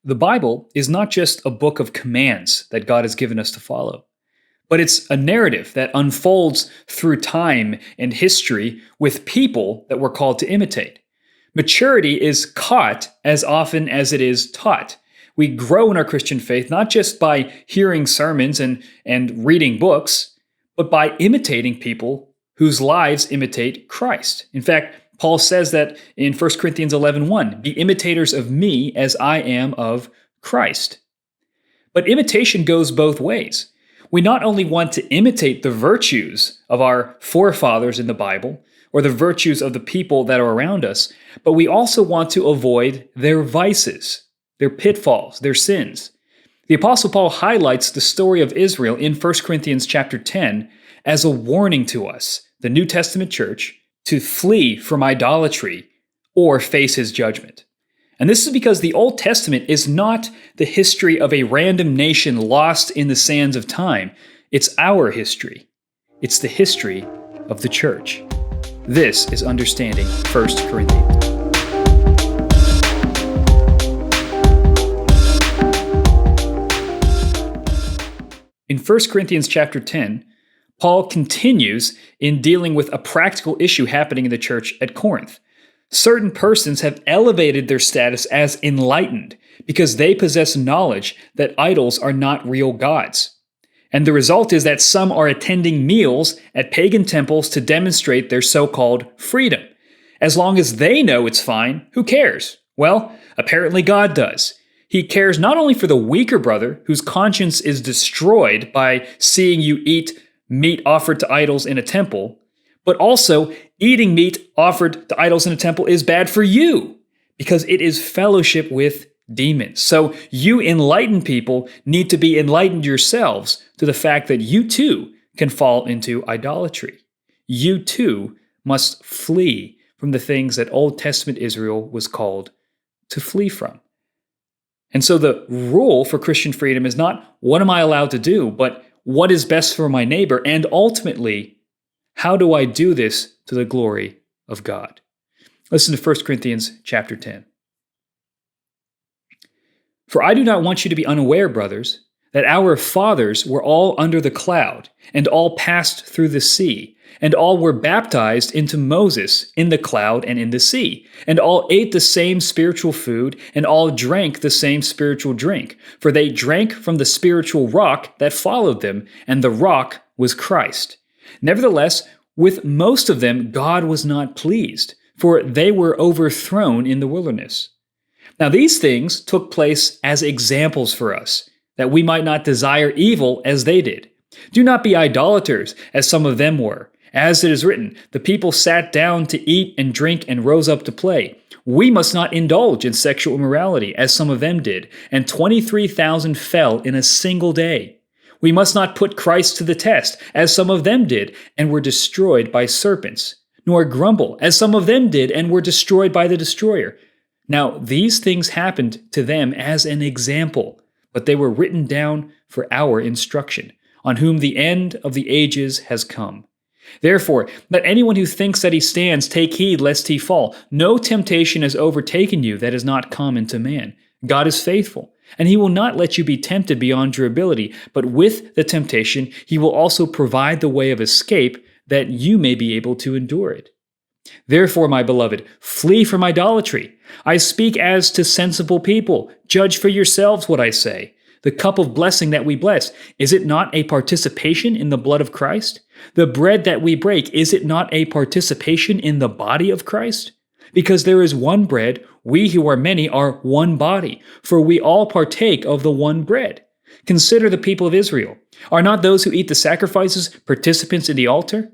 The Bible is not just a book of commands that God has given us to follow, but it's a narrative that unfolds through time and history with people that we're called to imitate. Maturity is caught as often as it is taught. We grow in our Christian faith not just by hearing sermons and reading books, but by imitating people whose lives imitate Christ. In fact, Paul says that in 1 Corinthians 11:1, be imitators of me as I am of Christ. But imitation goes both ways. We not only want to imitate the virtues of our forefathers in the Bible, or the virtues of the people that are around us, but we also want to avoid their vices, their pitfalls, their sins. The Apostle Paul highlights the story of Israel in 1 Corinthians chapter 10 as a warning to us, the New Testament church, to flee from idolatry or face his judgment. And this is because the Old Testament is not the history of a random nation lost in the sands of time. It's our history. It's the history of the church. This is Understanding 1 Corinthians. In 1 Corinthians chapter 10, Paul continues in dealing with a practical issue happening in the church at Corinth. Certain persons have elevated their status as enlightened because they possess knowledge that idols are not real gods. And the result is that some are attending meals at pagan temples to demonstrate their so-called freedom. As long as they know it's fine, who cares? Well, apparently God does. He cares not only for the weaker brother whose conscience is destroyed by seeing you eat meat offered to idols in a temple, but also eating meat offered to idols in a temple is bad for you because it is fellowship with demons. So you enlightened people need to be enlightened yourselves to the fact that you too can fall into idolatry. You too must flee from the things that Old Testament Israel was called to flee from. And so the rule for Christian freedom is not what am I allowed to do, but what is best for my neighbor, and ultimately, how do I do this to the glory of God? Listen to 1 Corinthians chapter 10. For I do not want you to be unaware, brothers, that our fathers were all under the cloud, and all passed through the sea, and all were baptized into Moses in the cloud and in the sea, and all ate the same spiritual food, and all drank the same spiritual drink, for they drank from the spiritual rock that followed them, and the rock was Christ. Nevertheless, with most of them God was not pleased, for they were overthrown in the wilderness. Now these things took place as examples for us, that we might not desire evil as they did. Do not be idolaters, as some of them were. As it is written, the people sat down to eat and drink and rose up to play. We must not indulge in sexual immorality, as some of them did, and 23,000 fell in a single day. We must not put Christ to the test, as some of them did, and were destroyed by serpents, nor grumble, as some of them did, and were destroyed by the destroyer. Now these things happened to them as an example, but they were written down for our instruction, on whom the end of the ages has come. Therefore, let anyone who thinks that he stands take heed lest he fall. No temptation has overtaken you that is not common to man. God is faithful, and he will not let you be tempted beyond your ability, but with the temptation he will also provide the way of escape that you may be able to endure it. Therefore, my beloved, flee from idolatry. I speak as to sensible people. Judge for yourselves what I say. The cup of blessing that we bless, is it not a participation in the blood of Christ? The bread that we break, is it not a participation in the body of Christ? Because there is one bread, we who are many are one body, for we all partake of the one bread. Consider the people of Israel. Are not those who eat the sacrifices participants in the altar?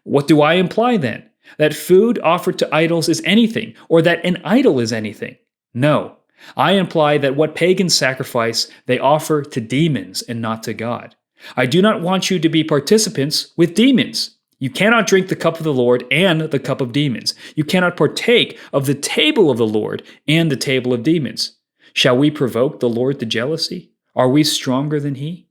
What do I imply then? That food offered to idols is anything, or that an idol is anything? No. I imply that what pagans sacrifice, they offer to demons and not to God. I do not want you to be participants with demons. You cannot drink the cup of the Lord and the cup of demons. You cannot partake of the table of the Lord and the table of demons. Shall we provoke the Lord to jealousy? Are we stronger than he?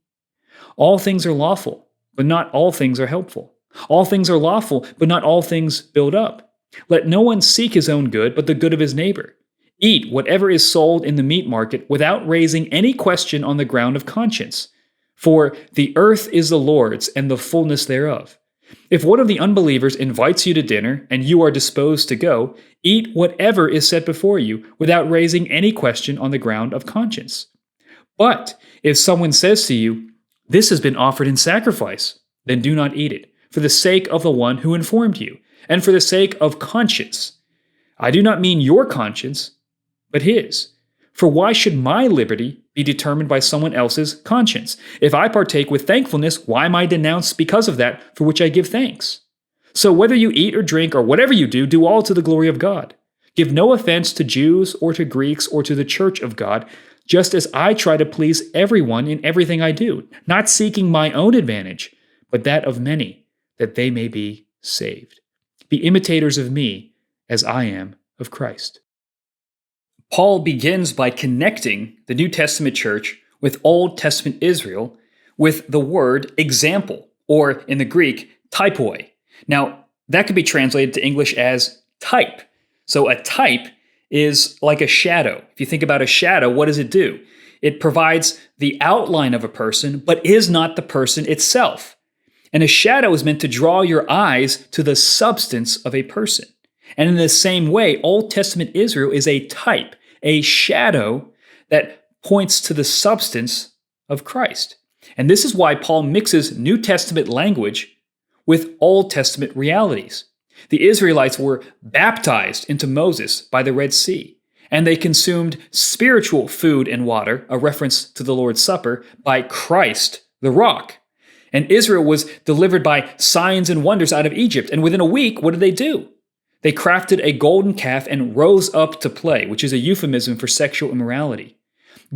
All things are lawful, but not all things are helpful. All things are lawful, but not all things build up. Let no one seek his own good, but the good of his neighbor. Eat whatever is sold in the meat market without raising any question on the ground of conscience. For the earth is the Lord's and the fullness thereof. If one of the unbelievers invites you to dinner and you are disposed to go, eat whatever is set before you without raising any question on the ground of conscience. But if someone says to you, "This has been offered in sacrifice," then do not eat it, for the sake of the one who informed you, and for the sake of conscience. I do not mean your conscience, but his. For why should my liberty be determined by someone else's conscience? If I partake with thankfulness, why am I denounced because of that for which I give thanks? So whether you eat or drink or whatever you do, do all to the glory of God. Give no offense to Jews or to Greeks or to the church of God, just as I try to please everyone in everything I do, not seeking my own advantage, but that of many, that they may be saved. Be imitators of me as I am of Christ. Paul begins by connecting the New Testament church with Old Testament Israel with the word example, or in the Greek, typoi. Now, that could be translated to English as type. So a type is like a shadow. If you think about a shadow, what does it do? It provides the outline of a person, but is not the person itself. And a shadow is meant to draw your eyes to the substance of a person. And in the same way, Old Testament Israel is a type, a shadow that points to the substance of Christ. And this is why Paul mixes New Testament language with Old Testament realities. The Israelites were baptized into Moses by the Red Sea, and they consumed spiritual food and water, a reference to the Lord's Supper, by Christ, the rock. And Israel was delivered by signs and wonders out of Egypt. And within a week, what did they do? They crafted a golden calf and rose up to play, which is a euphemism for sexual immorality.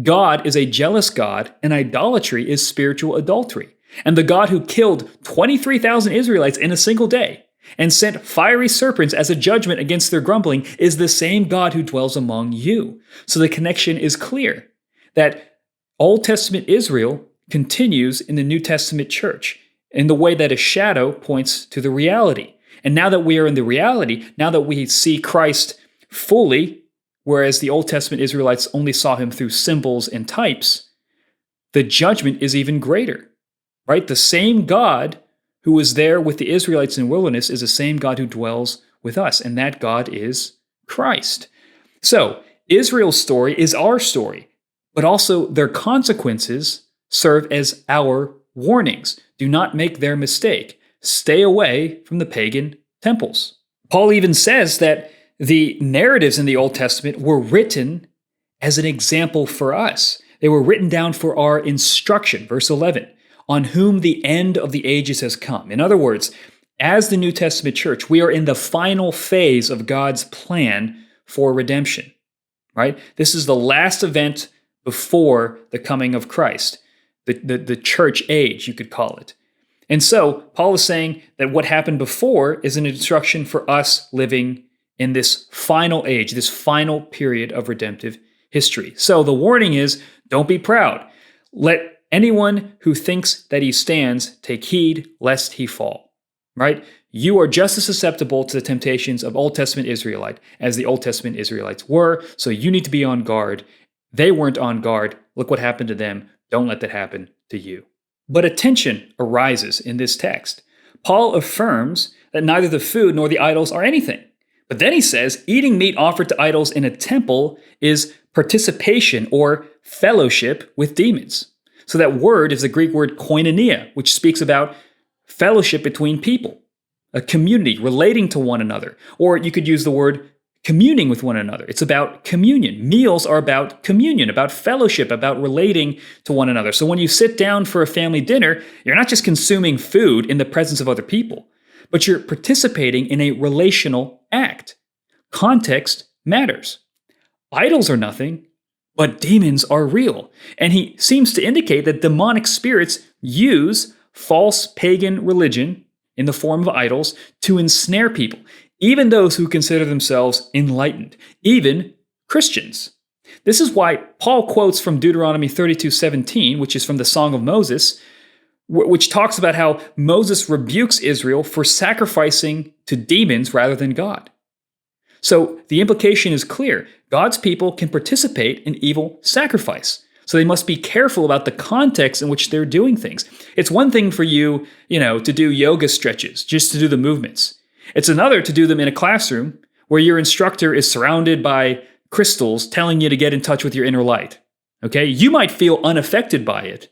God is a jealous God, and idolatry is spiritual adultery. And the God who killed 23,000 Israelites in a single day and sent fiery serpents as a judgment against their grumbling is the same God who dwells among you. So the connection is clear that Old Testament Israel continues in the New Testament church in the way that a shadow points to the reality. And now that we are in the reality, now that we see Christ fully, whereas the Old Testament Israelites only saw him through symbols and types, the judgment is even greater, right? The same God who was there with the Israelites in the wilderness is the same God who dwells with us, and that God is Christ. So, Israel's story is our story, but also their consequences serve as our warnings. Do not make their mistake. Stay away from the pagan temples. Paul even says that the narratives in the Old Testament were written as an example for us. They were written down for our instruction. Verse 11, on whom the end of the ages has come. In other words, as the New Testament church, we are in the final phase of God's plan for redemption, right? This is the last event before the coming of Christ, the church age, you could call it. And so, Paul is saying that what happened before is an instruction for us living in this final age, this final period of redemptive history. So the warning is, don't be proud. Let anyone who thinks that he stands take heed lest he fall, right? You are just as susceptible to the temptations of Old Testament Israelite as the Old Testament Israelites were, so you need to be on guard. They weren't on guard. Look what happened to them. Don't let that happen to you. But a tension arises in this text. Paul affirms that neither the food nor the idols are anything. But then he says eating meat offered to idols in a temple is participation or fellowship with demons. So that word is the Greek word koinonia, which speaks about fellowship between people, a community relating to one another. Or you could use the word communing with one another. It's about communion. Meals are about communion, about fellowship, about relating to one another. So when you sit down for a family dinner, you're not just consuming food in the presence of other people, but you're participating in a relational act. Context matters. Idols are nothing, but demons are real. And he seems to indicate that demonic spirits use false pagan religion in the form of idols to ensnare people. Even those who consider themselves enlightened, even Christians. This is why Paul quotes from Deuteronomy 32:17, which is from the Song of Moses, which talks about how Moses rebukes Israel for sacrificing to demons rather than God. So the implication is clear. God's people can participate in evil sacrifice. So they must be careful about the context in which they're doing things. It's one thing for you, to do yoga stretches, just to do the movements. It's another to do them in a classroom where your instructor is surrounded by crystals telling you to get in touch with your inner light. Okay? You might feel unaffected by it,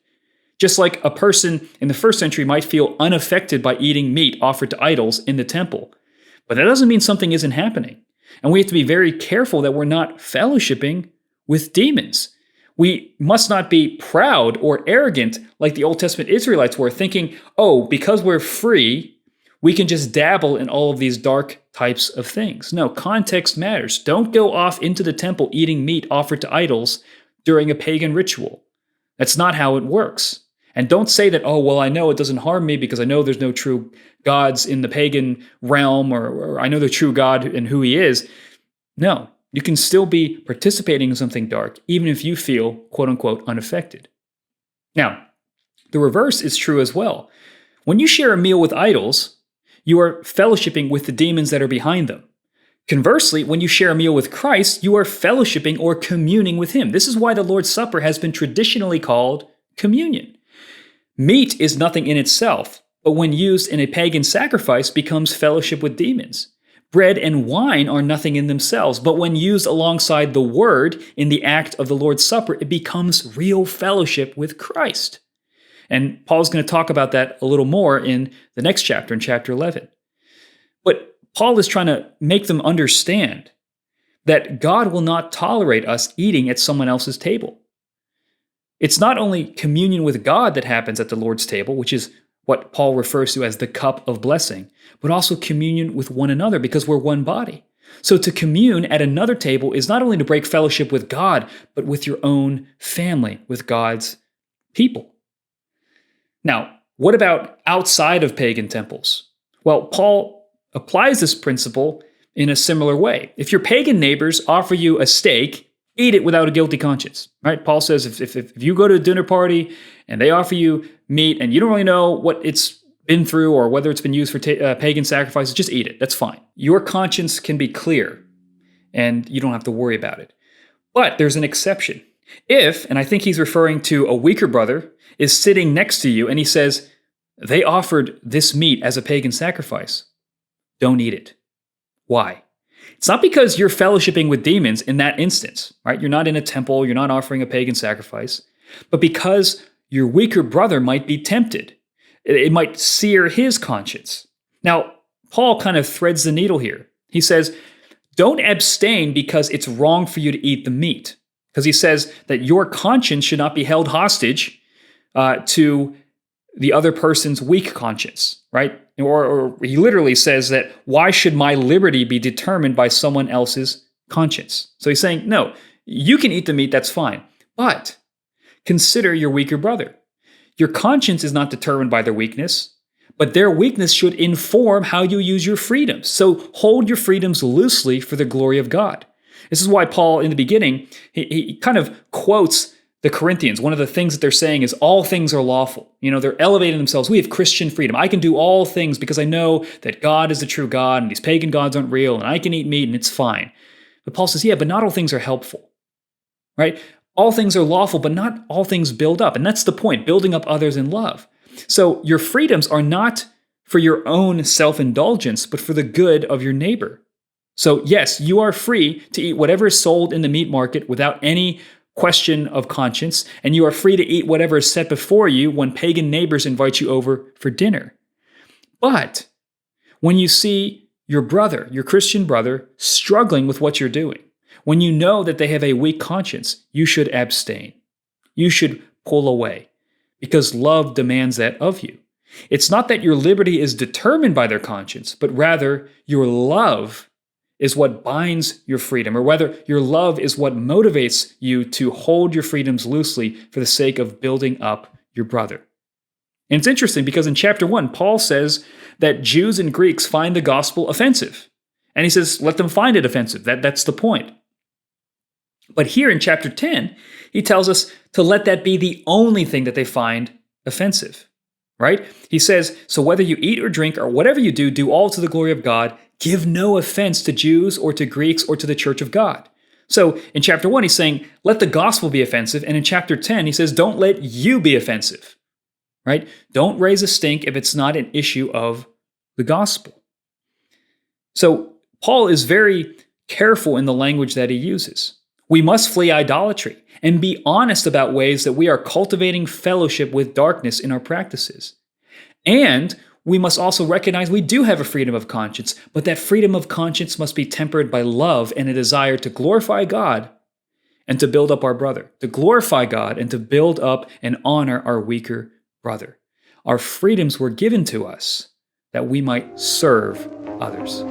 just like a person in the first century might feel unaffected by eating meat offered to idols in the temple. But that doesn't mean something isn't happening. And we have to be very careful that we're not fellowshipping with demons. We must not be proud or arrogant like the Old Testament Israelites were, thinking, because we're free, we can just dabble in all of these dark types of things. No, context matters. Don't go off into the temple eating meat offered to idols during a pagan ritual. That's not how it works. And don't say that, I know it doesn't harm me because I know there's no true gods in the pagan realm, or I know the true God and who he is. No, you can still be participating in something dark, even if you feel, quote unquote, unaffected. Now, the reverse is true as well. When you share a meal with idols, you are fellowshipping with the demons that are behind them. Conversely, when you share a meal with Christ, you are fellowshipping or communing with him. This is why the Lord's Supper has been traditionally called communion. Meat is nothing in itself, but when used in a pagan sacrifice becomes fellowship with demons. Bread and wine are nothing in themselves, but when used alongside the word in the act of the Lord's Supper, it becomes real fellowship with Christ. And Paul's going to talk about that a little more in the next chapter, in chapter 11. But Paul is trying to make them understand that God will not tolerate us eating at someone else's table. It's not only communion with God that happens at the Lord's table, which is what Paul refers to as the cup of blessing, but also communion with one another because we're one body. So to commune at another table is not only to break fellowship with God, but with your own family, with God's people. Now, what about outside of pagan temples? Well, Paul applies this principle in a similar way. If your pagan neighbors offer you a steak, eat it without a guilty conscience, right? Paul says if you go to a dinner party and they offer you meat and you don't really know what it's been through or whether it's been used for pagan sacrifices, just eat it. That's fine. Your conscience can be clear and you don't have to worry about it. But there's an exception. If, and I think he's referring to a weaker brother, is sitting next to you and he says, they offered this meat as a pagan sacrifice, don't eat it. Why? It's not because you're fellowshipping with demons in that instance, right? You're not in a temple, you're not offering a pagan sacrifice, but because your weaker brother might be tempted. It might sear his conscience. Now, Paul kind of threads the needle here. He says, don't abstain because it's wrong for you to eat the meat. Because he says that your conscience should not be held hostage to the other person's weak conscience, right? Or he literally says that, why should my liberty be determined by someone else's conscience? So he's saying, no, you can eat the meat, that's fine. But consider your weaker brother. Your conscience is not determined by their weakness, but their weakness should inform how you use your freedoms. So hold your freedoms loosely for the glory of God. This is why Paul, in the beginning, he kind of quotes the Corinthians. One of the things that they're saying is all things are lawful. They're elevating themselves. We have Christian freedom. I can do all things because I know that God is the true God and these pagan gods aren't real and I can eat meat and it's fine. But Paul says, but not all things are helpful, right? All things are lawful, but not all things build up. And that's the point, building up others in love. So your freedoms are not for your own self-indulgence, but for the good of your neighbor. So yes, you are free to eat whatever is sold in the meat market without any question of conscience, and you are free to eat whatever is set before you when pagan neighbors invite you over for dinner. But when you see your brother, your Christian brother, struggling with what you're doing, when you know that they have a weak conscience, you should abstain. You should pull away because love demands that of you. It's not that your liberty is determined by their conscience, but rather your love is what binds your freedom, or whether your love is what motivates you to hold your freedoms loosely for the sake of building up your brother. And it's interesting because in chapter 1, Paul says that Jews and Greeks find the gospel offensive. And he says, let them find it offensive. That's the point. But here in chapter 10, he tells us to let that be the only thing that they find offensive, right? He says, so whether you eat or drink or whatever you do, do all to the glory of God. Give no offense to Jews or to Greeks or to the church of God. So in chapter 1, he's saying, let the gospel be offensive. And in chapter 10, he says, don't let you be offensive, right? Don't raise a stink if it's not an issue of the gospel. So Paul is very careful in the language that he uses. We must flee idolatry and be honest about ways that we are cultivating fellowship with darkness in our practices. And we must also recognize we do have a freedom of conscience, but that freedom of conscience must be tempered by love and a desire to glorify God and to build up our brother, to glorify God and to build up and honor our weaker brother. Our freedoms were given to us that we might serve others.